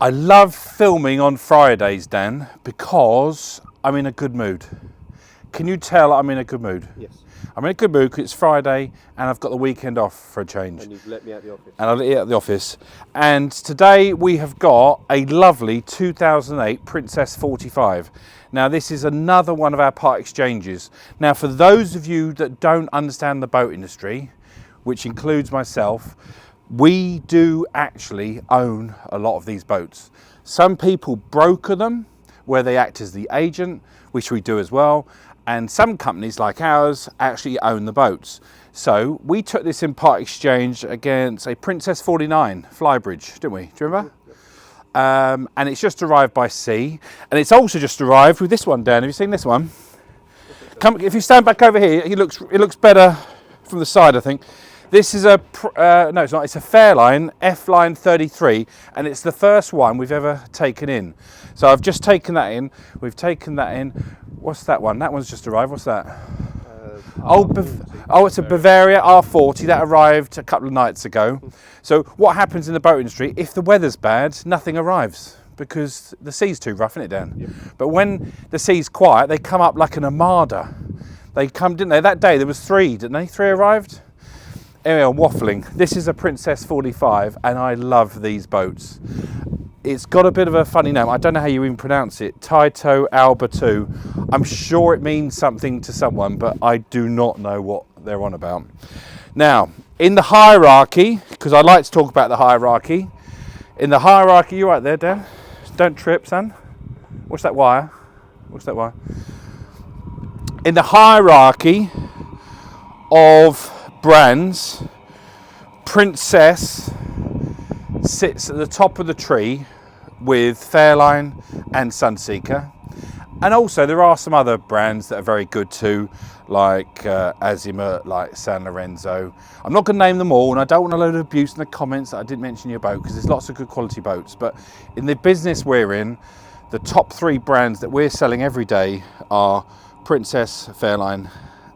I love filming on Fridays, Dan, because I'm in a good mood. Can you tell I'm in a good mood? Yes. I'm in a good mood because it's Friday and I've got the weekend off for a change. And you've let me out the office. And I'll let you out the office. And today we have got a lovely 2008 Princess 45. Now this is another one of our part exchanges. Now for those of you that don't understand the boat industry, which includes myself, we do actually own a lot of these boats. Some people broker them where they act as the agent, which we do as well. And some companies like ours actually own the boats. So we took this in part exchange against a Princess 49 Flybridge, didn't we? Do you remember? And it's just arrived by sea. And it's also just arrived with this one, Dan. Have you seen this one? Come, if you stand back over here, it looks better from the side, I think. This is a, no it's not, it's a Fairline F-Line 33, and it's the first one we've ever taken in. So I've just taken that in, we've taken that in. What's that one? That one's just arrived, what's that? Oh, it's a Bavaria R40 that arrived a couple of nights ago. So what happens in the boat industry, if the weather's bad, nothing arrives because the sea's too rough, isn't it, Dan? Yep. But when the sea's quiet, they come up like an armada. They come, didn't they? That day there was three, didn't they? Three arrived? Anyway, I'm waffling. This is a Princess 45 and I love these boats. It's got a bit of a funny name. I don't know how you even pronounce it. Taito Alba 2. I'm sure it means something to someone, but I do not know what they're on about. Now, in the hierarchy, because I like to talk about the hierarchy. In the hierarchy, you right there, Dan? Don't trip, son. What's that wire? What's that wire? In the hierarchy of brands, Princess sits at the top of the tree with Fairline and Sunseeker, and also there are some other brands that are very good too, like Azimut, like San Lorenzo. I'm not going to name them all, and I don't want a load of abuse in the comments that I didn't mention your boat, because there's lots of good quality boats. But in the business we're in, the top three brands that we're selling every day are Princess, Fairline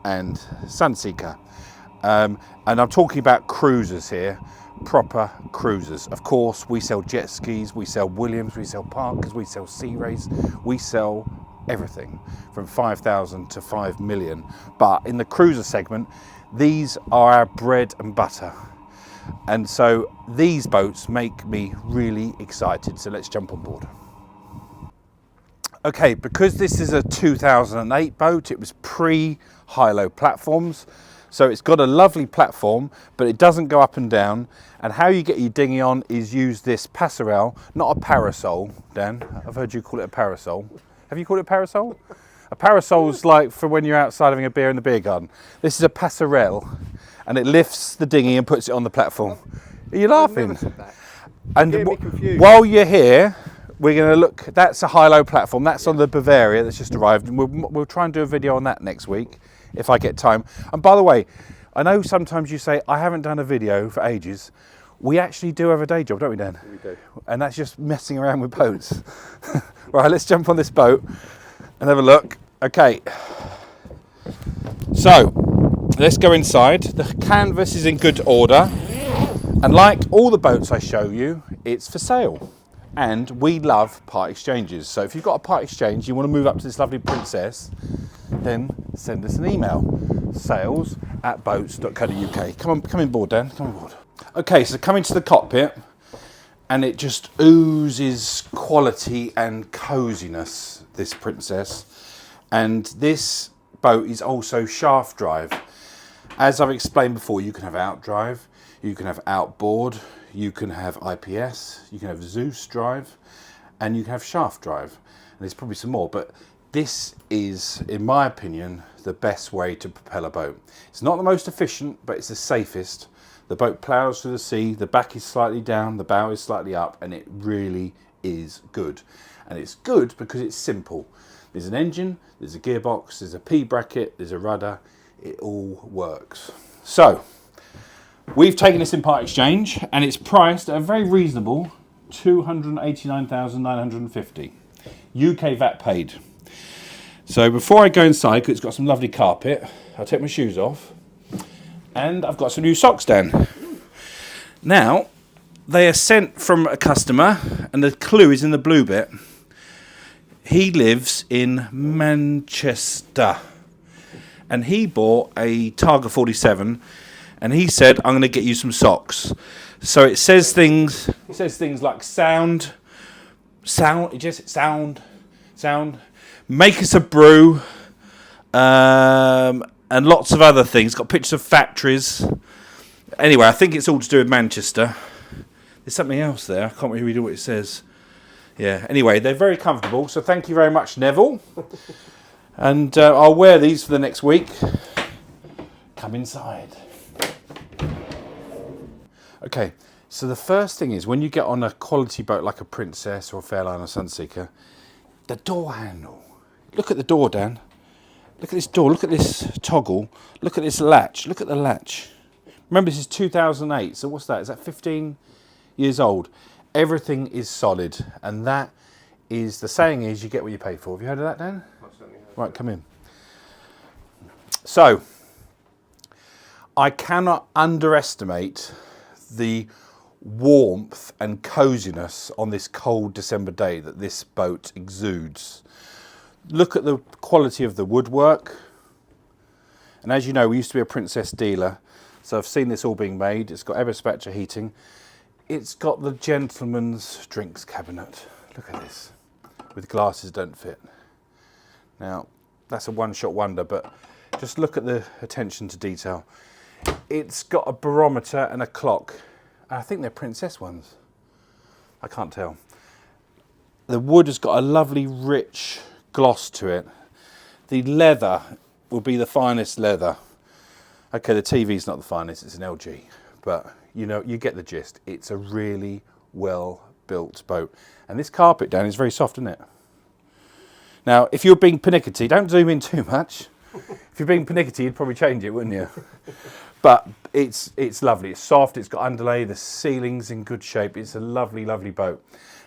and Sunseeker. And I'm talking about cruisers here, proper cruisers. Of course, we sell jet skis, we sell Williams, we sell Parkers, we sell Sea Rays, we sell everything from 5,000 to 5 million. But in the cruiser segment, these are our bread and butter. And so these boats make me really excited. So let's jump on board. Okay, because this is a 2008 boat, it was pre-high-low platforms. So it's got a lovely platform, but it doesn't go up and down. And how you get your dinghy on is use this passerelle, not a parasol, Dan. I've heard you call it a parasol. Have you called it a parasol? A parasol's like for when you're outside having a beer in the beer garden. This is a passerelle, and it lifts the dinghy and puts it on the platform. Are you laughing? And while you're here, we're going to look, that's a high-low platform. That's on the Bavaria that's just arrived. And we'll try and do a video on that next week, if I get time. And by the way, I know sometimes you say, I haven't done a video for ages. We actually do have a day job, don't we, Dan? We do. And that's just messing around with boats. Right, let's jump on this boat and have a look. Okay. So, let's go inside. The canvas is in good order. And like all the boats I show you, it's for sale. And we love part exchanges. So if you've got a part exchange, you want to move up to this lovely Princess, then send us an email, sales@boats.co.uk. Come on board, Dan, come on board. Okay, so coming to the cockpit, and it just oozes quality and coziness, this Princess. And this boat is also shaft drive. As I've explained before, you can have outdrive, you can have outboard, you can have IPS, you can have Zeus drive, and you can have shaft drive. And there's probably some more, but this is, in my opinion, the best way to propel a boat. It's not the most efficient, but it's the safest. The boat plows through the sea, the back is slightly down, the bow is slightly up, and it really is good. And it's good because it's simple. There's an engine, there's a gearbox, there's a P bracket, there's a rudder, it all works. So, we've taken this in part exchange, and it's priced at a very reasonable $289,950. UK VAT paid. So before I go inside, because it's got some lovely carpet, I'll take my shoes off, and I've got some new socks, Dan. Now, They are sent from a customer, and the clue is in the blue bit. He lives in Manchester, and he bought a Targa 47, and he said, "I'm going to get you some socks." So it says things. It says things like sound. Make us a brew, and lots of other things. Got pictures of factories. Anyway, I think it's all to do with Manchester. There's something else there. I can't really read what it says. Yeah. Anyway, they're very comfortable. So thank you very much, Neville. And I'll wear these for the next week. Come inside. Okay. So the first thing is, when you get on a quality boat like a Princess or a Fairline or Sunseeker, the door handle. Look at the door, Dan. Look at this door. Look at this toggle. Look at this latch. Look at the latch. Remember, this is 2008. So what's that? Is that 15 years old? Everything is solid, and that is, the saying is, you get what you pay for. Have you heard of that, Dan? Right, come in. So, I cannot underestimate the warmth and coziness on this cold December day that this boat exudes. Look at the quality of the woodwork. And as you know, we used to be a Princess dealer, so I've seen this all being made. It's got Eberspacher heating. It's got the gentleman's drinks cabinet. Look at this, with glasses don't fit. Now, that's a one-shot wonder, but just look at the attention to detail. It's got a barometer and a clock. I think they're Princess ones. I can't tell. The wood has got a lovely, rich gloss to it. The leather will be the finest leather. Okay, the TV's not the finest, it's an LG. But, you know, you get the gist. It's a really well-built boat. And this carpet, Dan, is very soft, isn't it? Now, if you're being pernickety, don't zoom in too much. If you're being pernickety, you'd probably change it, wouldn't you? But it's lovely. It's soft. It's got underlay. The ceiling's in good shape. It's a lovely, lovely boat.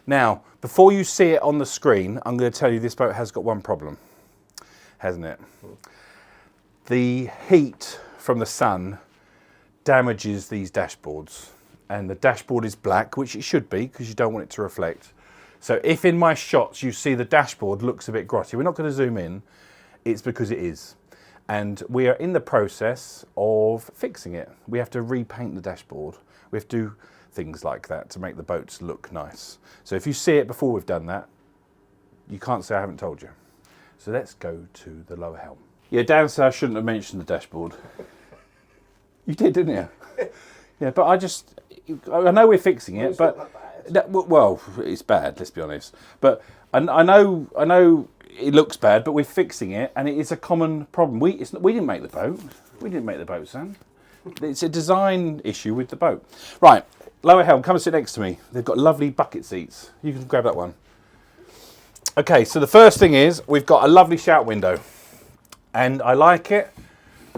Now, before you see it on the screen, I'm going to tell you this boat has got one problem, hasn't it? The heat from the sun damages these dashboards. And the dashboard is black, which it should be, because you don't want it to reflect. So if in my shots you see the dashboard looks a bit grotty, we're not going to zoom in. It's because it is. And we are in the process of fixing it. We have to repaint the dashboard. We have to do things like that to make the boats look nice. So if you see it before we've done that, you can't say I haven't told you. So let's go to the lower helm. Yeah, Dan said I shouldn't have mentioned the dashboard. You did, didn't you? Yeah, but I know we're fixing it, but well, it's bad, let's be honest. But I know it looks bad, but we're fixing it, and it is a common problem. We didn't make the boat. We didn't make the boat, son. It's a design issue with the boat. Right, lower helm, come and sit next to me. They've got lovely bucket seats. You can grab that one. Okay, so the first thing is we've got a lovely shout window, and I like it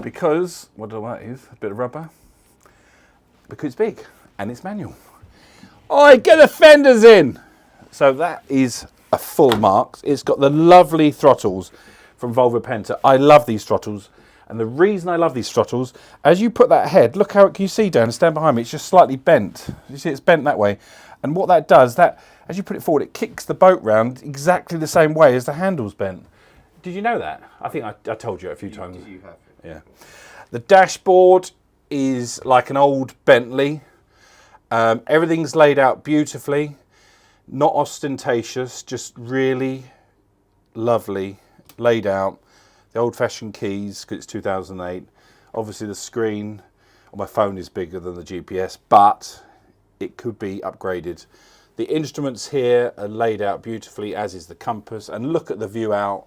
because, what do I like is a bit of rubber, because it's big and it's manual. Oh, get the fenders in. So that is a full marks. It's got the lovely throttles from Volvo Penta. I love these throttles, and the reason I love these throttles, as you put that head, look how it, can you see, Dan, stand behind me, it's just slightly bent. You see it's bent that way, and what that does, that as you put it forward, it kicks the boat round exactly the same way as the handle's bent. Did you know that? I think I told you a few times. You have. Yeah. The dashboard is like an old Bentley. Everything's laid out beautifully. Not ostentatious, just really lovely, laid out. The old-fashioned keys, because it's 2008. Obviously the screen on my phone is bigger than the GPS, but it could be upgraded. The instruments here are laid out beautifully, as is the compass. And look at the view out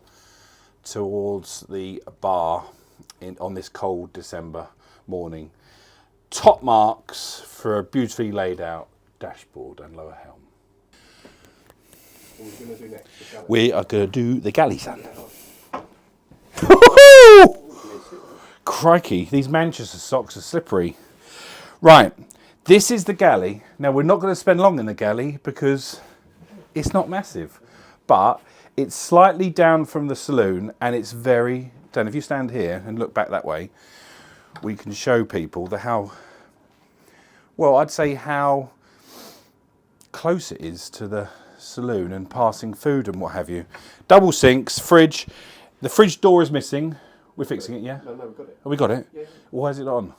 towards the bar on this cold December morning. Top marks for a beautifully laid out dashboard and lower helm. What are we going to do next? We are going to do the galley, son. Crikey, these Manchester socks are slippery. Right, this is the galley. Now, we're not going to spend long in the galley because it's not massive, but it's slightly down from the saloon, and it's very, Dan, if you stand here and look back that way, we can show people the how, well, I'd say how close it is to the saloon and passing food and what have you. Double sinks, fridge. The fridge door is missing. We're fixing it, yeah? No, we got it. Oh, we got it? Yeah. Why is it on?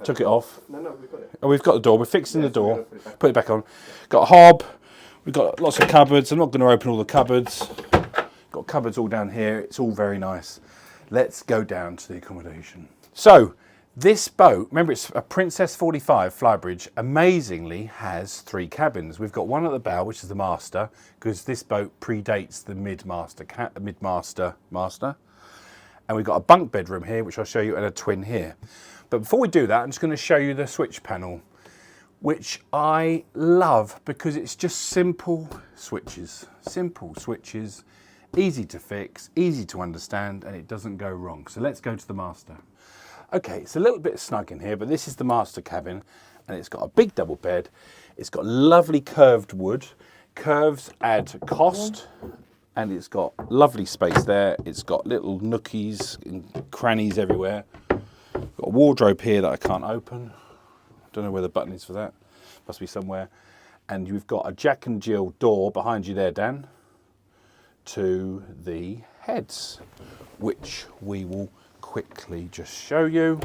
Took it off. No, we've got it. Oh, we've got the door. We're fixing the door. Put it back on. Got a hob. We've got lots of cupboards. I'm not going to open all the cupboards. Got cupboards all down here. It's all very nice. Let's go down to the accommodation. So, this boat, remember it's a Princess 45 Flybridge, amazingly has 3 cabins. We've got one at the bow, which is the master, because this boat predates the mid-master. And we've got a bunk bedroom here, which I'll show you, and a twin here. But before we do that, I'm just going to show you the switch panel, which I love because it's just simple switches. Simple switches, easy to fix, easy to understand, and it doesn't go wrong. So let's go to the master. Okay, it's a little bit snug in here, but this is the master cabin, and it's got a big double bed. It's got lovely curved wood. Curves add cost, and it's got lovely space there. It's got little nookies and crannies everywhere. Got a wardrobe here that I can't open. Don't know where the button is for that. Must be somewhere. And you've got a Jack and Jill door behind you there, Dan, to the heads, which we will quickly just show you.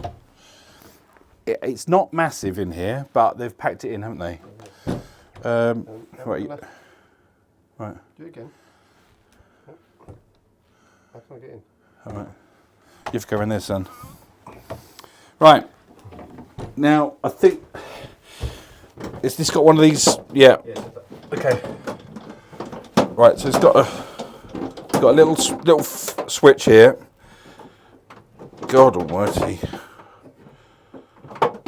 It's not massive in here, but they've packed it in, haven't they? Right. Do it again. How can I get in? All right. You have to go in there, son. Right. Now, I think... Is this got one of these? Yeah. Okay. Right, so it's got a little switch here. God almighty.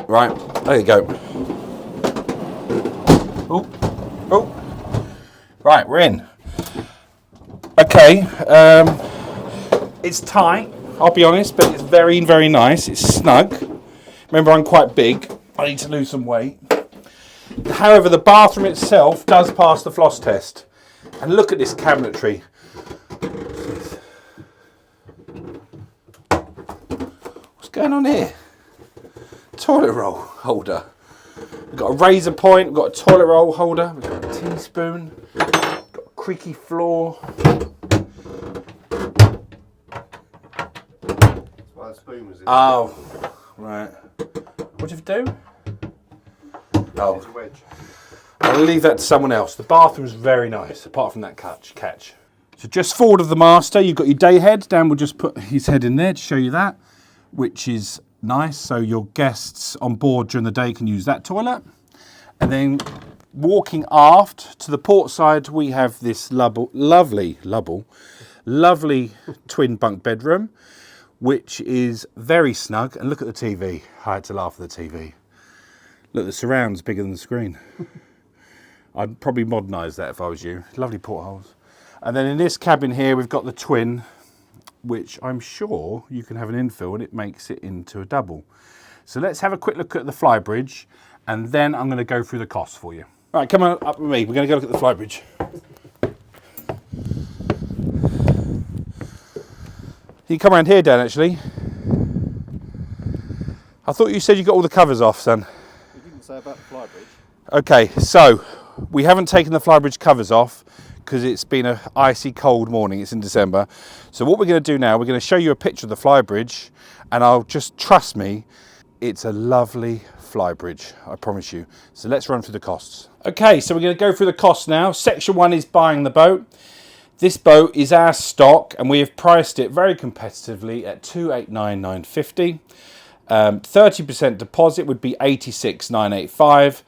Right, there you go. Oh. Right, we're in. Okay. It's tight, I'll be honest, but it's very, very nice. It's snug. Remember, I'm quite big. I need to lose some weight. However, the bathroom itself does pass the floss test. And look at this cabinetry. What's going on here? Toilet roll holder. We've got a razor point, we've got a toilet roll holder, we've got a teaspoon, we've got a creaky floor. Well, the spoon was in. Oh, right. What did you do? Oh, It's a wedge. I'll leave that to someone else. The bathroom's very nice, apart from that catch. So just forward of the master, you've got your day head. Dan will just put his head in there to show you that, which is nice. So your guests on board during the day can use that toilet. And then walking aft to the port side, we have this lovely twin bunk bedroom, which is very snug. And look at the TV. I had to laugh at the TV. Look, the surround's bigger than the screen. I'd probably modernise that if I was you. Lovely portholes. And then in this cabin here, we've got the twin, which I'm sure you can have an infill and it makes it into a double. So let's have a quick look at the Flybridge, and then I'm going to go through the costs for you. All right, come on up with me. We're going to go look at the Flybridge. You come around here, Dan, actually. I thought you said you got all the covers off, son. You didn't say about the Flybridge. Okay, so we haven't taken the Flybridge covers off because it's been an icy cold morning. It's in December. So what we're going to do now, we're going to show you a picture of the Flybridge, and I'll just trust me, it's a lovely Flybridge, I promise you. So let's run through the costs. Okay, so we're going to go through the costs now. Section 1 is buying the boat. This boat is our stock, and we have priced it very competitively at $289,950. 30% deposit would be $86,985,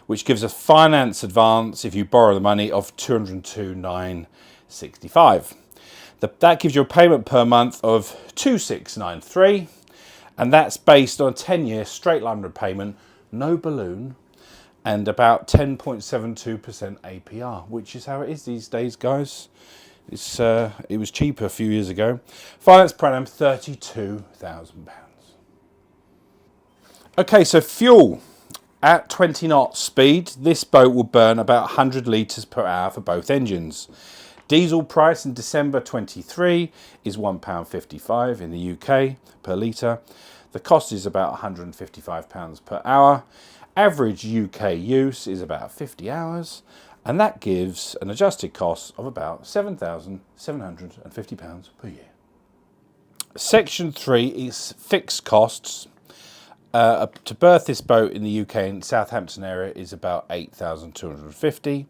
which gives a finance advance if you borrow the money of $202,965. That gives you a payment per month of $2,693, and that's based on a 10-year straight line repayment, no balloon, and about 10.72% APR, which is how it is these days, guys. It was cheaper a few years ago. Finance per annum, £32,000. Okay, so fuel. At 20 knot speed, this boat will burn about 100 litres per hour for both engines. Diesel price in December 23 is £1.55 in the UK per litre. The cost is about £155 per hour. Average UK use is about 50 hours, and that gives an adjusted cost of about £7,750 per year. Section 3 is fixed costs. To berth this boat in the UK in Southampton area is about £8,250.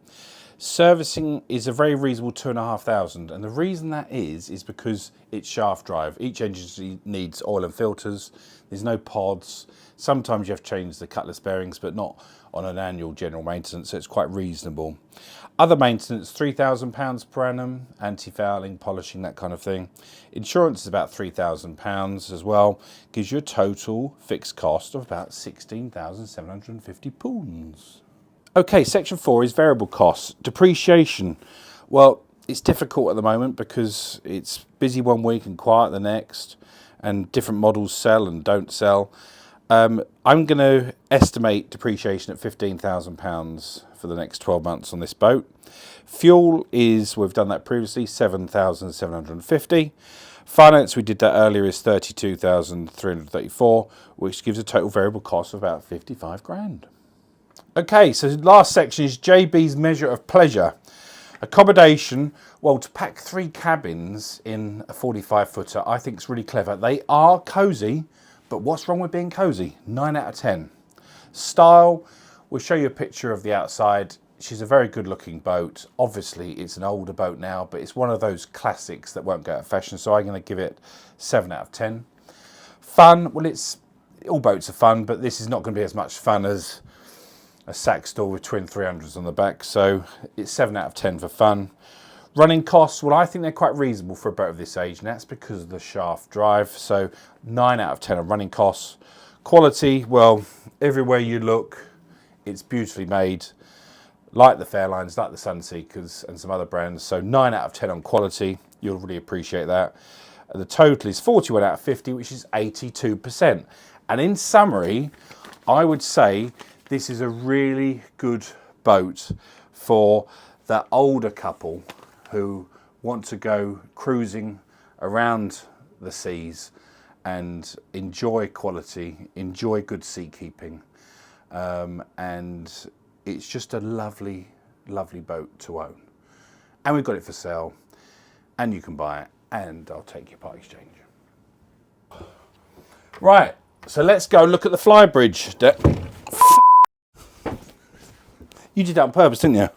Servicing is a very reasonable £2,500, and the reason that is because it's shaft drive. Each engine needs oil and filters. There's no pods. Sometimes you have to change the cutlass bearings, but not on an annual general maintenance, so it's quite reasonable. Other maintenance, £3,000 per annum, anti-fouling, polishing, that kind of thing. Insurance is about £3,000 as well. Gives you a total fixed cost of about £16,750. Okay, section 4 is variable costs. Depreciation. Well, it's difficult at the moment because it's busy one week and quiet the next, and different models sell and don't sell. I'm going to estimate depreciation at £15,000 for the next 12 months on this boat. Fuel is, we've done that previously, £7,750. Finance, we did that earlier, is £32,334, which gives a total variable cost of about 55 grand. Okay, so the last section is JB's measure of pleasure. Accommodation, well, to pack 3 cabins in a 45-footer, I think it's really clever. They are cosy, but what's wrong with being cosy? 9 out of 10. Style, we'll show you a picture of the outside. She's a very good looking boat. Obviously, it's an older boat now, but it's one of those classics that won't go out of fashion, so I'm going to give it 7 out of 10. Fun, well, all boats are fun, but this is not going to be as much fun as a sack stall with twin 300s on the back, so it's 7 out of 10 for fun. Running costs, well, I think they're quite reasonable for a boat of this age, and that's because of the shaft drive, so 9 out of 10 on running costs. Quality, well, everywhere you look, it's beautifully made, like the Fairlines, like the Sunseekers and some other brands, so 9 out of 10 on quality. You'll really appreciate that. The total is 41 out of 50, which is 82%. And in summary, I would say this is a really good boat for that older couple who want to go cruising around the seas and enjoy quality, enjoy good seakeeping, and it's just a lovely, lovely boat to own. And we've got it for sale, and you can buy it, and I'll take your part exchange. Right, so let's go look at the Flybridge. You did that on purpose, didn't you?